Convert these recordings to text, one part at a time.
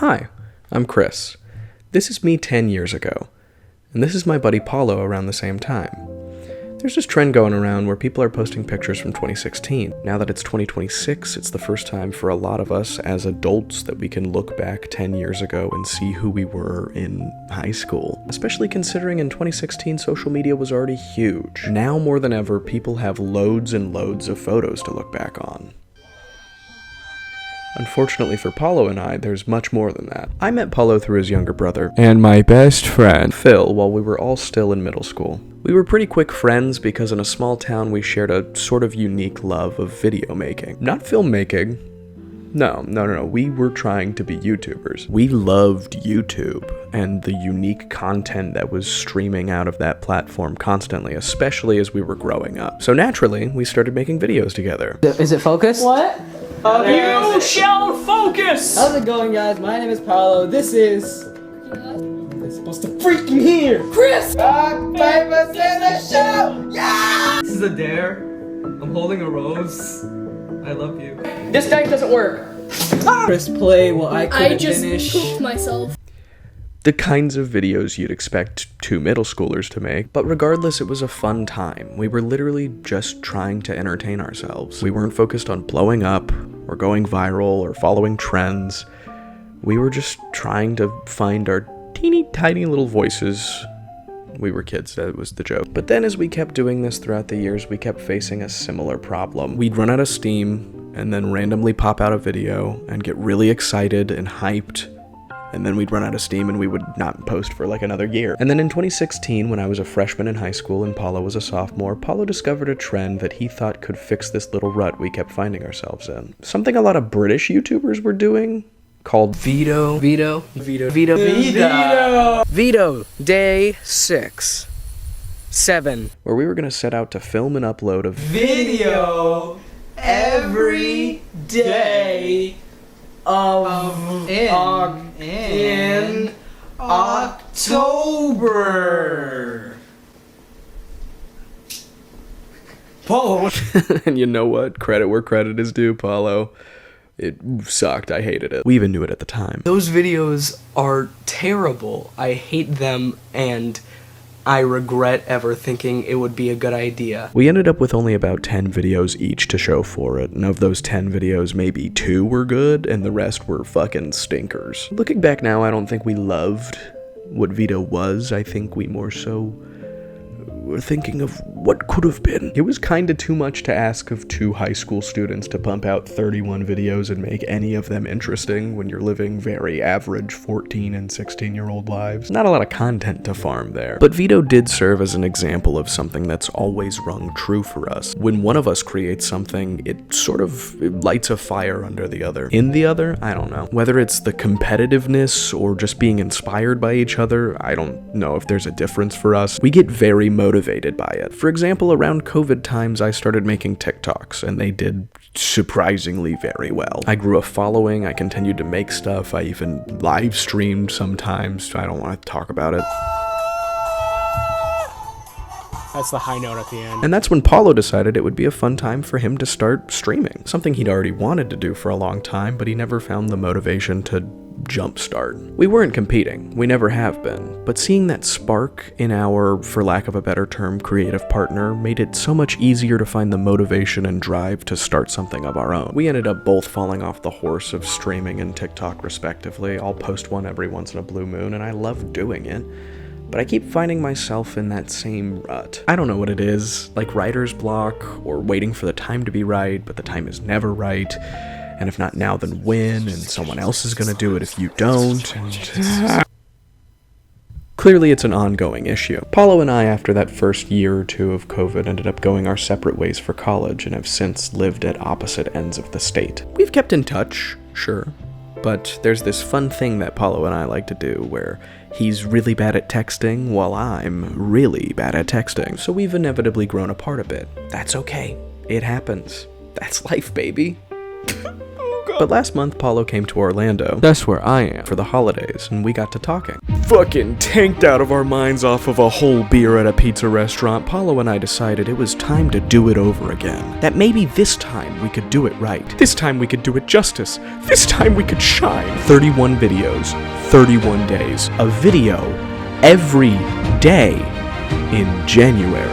Hi, I'm Chris. This is me 10 years ago, and this is my buddy Paulo around the same time. There's this trend going around where people are posting pictures from 2016. Now that it's 2026, it's the first time for a lot of us as adults that we can look back 10 years ago and see who we were in high school. Especially considering in 2016, social media was already huge. Now more than ever, people have loads and loads of photos to look back on. Unfortunately for Paulo and I, there's much more than that. I met Paulo through his younger brother and my best friend, Phil, while we were all still in middle school. We were pretty quick friends because in a small town we shared a sort of unique love of video making. Not filmmaking. No. We were trying to be YouTubers. We loved YouTube and the unique content that was streaming out of that platform constantly, especially as we were growing up. So naturally, we started making videos together. Is it focused? What? You shall focus! How's it going, guys? My name is Paulo. This is... It's supposed to freaking hear! Chris! Rock, paper, scissors, shoot! Yeah! This is a dare. I'm holding a rose. I love you. This dice doesn't work. Chris, play while I couldn't finish. Pooped myself. The kinds of videos you'd expect two middle schoolers to make, but regardless, it was a fun time. We were literally just trying to entertain ourselves. We weren't focused on blowing up, or going viral, or following trends. We were just trying to find our teeny tiny little voices. We were kids, that was the joke. But then as we kept doing this throughout the years, we kept facing a similar problem. We'd run out of steam, and then randomly pop out a video, and get really excited and hyped, and then we'd run out of steam and we would not post for like another year. And then in 2016, when I was a freshman in high school and Paulo was a sophomore, Paulo discovered a trend that he thought could fix this little rut we kept finding ourselves in. Something a lot of British YouTubers were doing, called Veto Day 6. 7. where we were gonna set out to film and upload a Video every day in October. Paulo. And you know what? Credit where credit is due, Paulo. It sucked. I hated it. We even knew it at the time. Those videos are terrible. I hate them, and I regret ever thinking it would be a good idea. We ended up with only about 10 videos each to show for it, and of those 10 videos, maybe 2 were good, and the rest were fucking stinkers. Looking back now, I don't think we loved what Veto was. I think we more so were thinking of what could have been. It was kinda too much to ask of 2 high school students to pump out 31 videos and make any of them interesting when you're living very average 14 and 16-year-old lives. Not a lot of content to farm there. But Veto did serve as an example of something that's always rung true for us. When one of us creates something, it lights a fire under the other. In the other, I don't know. Whether it's the competitiveness or just being inspired by each other, I don't know if there's a difference for us. We get very motivated by it. For example, around COVID times, I started making TikToks, and they did surprisingly very well. I grew a following, I continued to make stuff, I even live streamed sometimes. I don't want to talk about it. That's the high note at the end. And that's when Paulo decided it would be a fun time for him to start streaming. Something he'd already wanted to do for a long time, but he never found the motivation to jumpstart. We weren't competing, we never have been, but seeing that spark in our, for lack of a better term, creative partner made it so much easier to find the motivation and drive to start something of our own. We ended up both falling off the horse of streaming and TikTok respectively. I'll post one every once in a blue moon, and I love doing it. But I keep finding myself in that same rut. I don't know what it is, like writer's block, or waiting for the time to be right, but the time is never right. And if not now, then when? And someone else is gonna do it if you don't. And clearly it's an ongoing issue. Paulo and I, after that first year or 2 of COVID, ended up going our separate ways for college and have since lived at opposite ends of the state. We've kept in touch, sure, but there's this fun thing that Paulo and I like to do where he's really bad at texting while I'm really bad at texting. So we've inevitably grown apart a bit. That's okay. It happens. That's life, baby. But last month, Paulo came to Orlando. That's where I am. For the holidays, and we got to talking. Fucking tanked out of our minds off of a whole beer at a pizza restaurant, Paulo and I decided it was time to do it over again. That maybe this time we could do it right. This time we could do it justice. This time we could shine. 31 videos, 31 days. A video every day in January.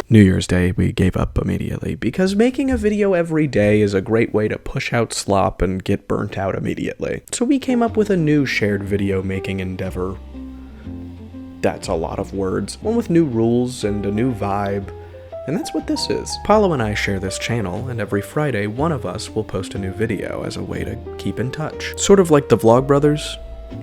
New Year's Day, we gave up immediately because making a video every day is a great way to push out slop and get burnt out immediately. So we came up with a new shared video making endeavor. That's a lot of words. One with new rules and a new vibe. And that's what this is. Paulo and I share this channel, and every Friday, one of us will post a new video as a way to keep in touch. Sort of like the Vlogbrothers.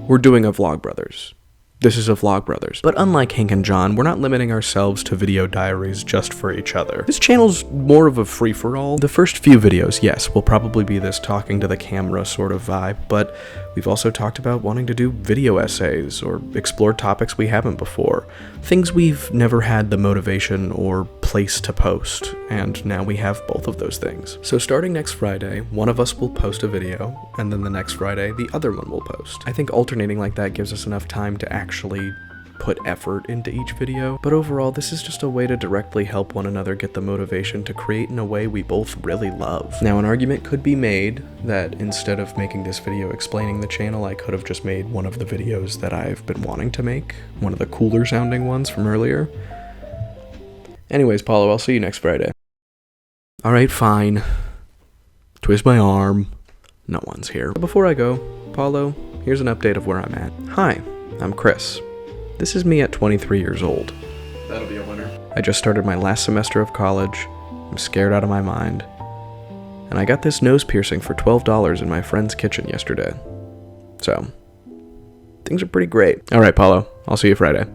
We're doing a Vlogbrothers. This is a Vlogbrothers. But unlike Hank and John, we're not limiting ourselves to video diaries just for each other. This channel's more of a free-for-all. The first few videos, yes, will probably be this talking to the camera sort of vibe, but we've also talked about wanting to do video essays or explore topics we haven't before. Things we've never had the motivation or place to post, and now we have both of those things. So starting next Friday, one of us will post a video, and then the next Friday, the other one will post. I think alternating like that gives us enough time to actually put effort into each video, but overall this is just a way to directly help one another get the motivation to create in a way we both really love. Now an argument could be made that instead of making this video explaining the channel, I could have just made one of the videos that I've been wanting to make, one of the cooler sounding ones from earlier. Anyways, Paulo, I'll see you next Friday. Alright, fine. Twist my arm. No one's here. Before I go, Paulo, here's an update of where I'm at. Hi, I'm Chris. This is me at 23 years old. That'll be a winner. I just started my last semester of college. I'm scared out of my mind. And I got this nose piercing for $12 in my friend's kitchen yesterday. So, things are pretty great. Alright, Paulo, I'll see you Friday.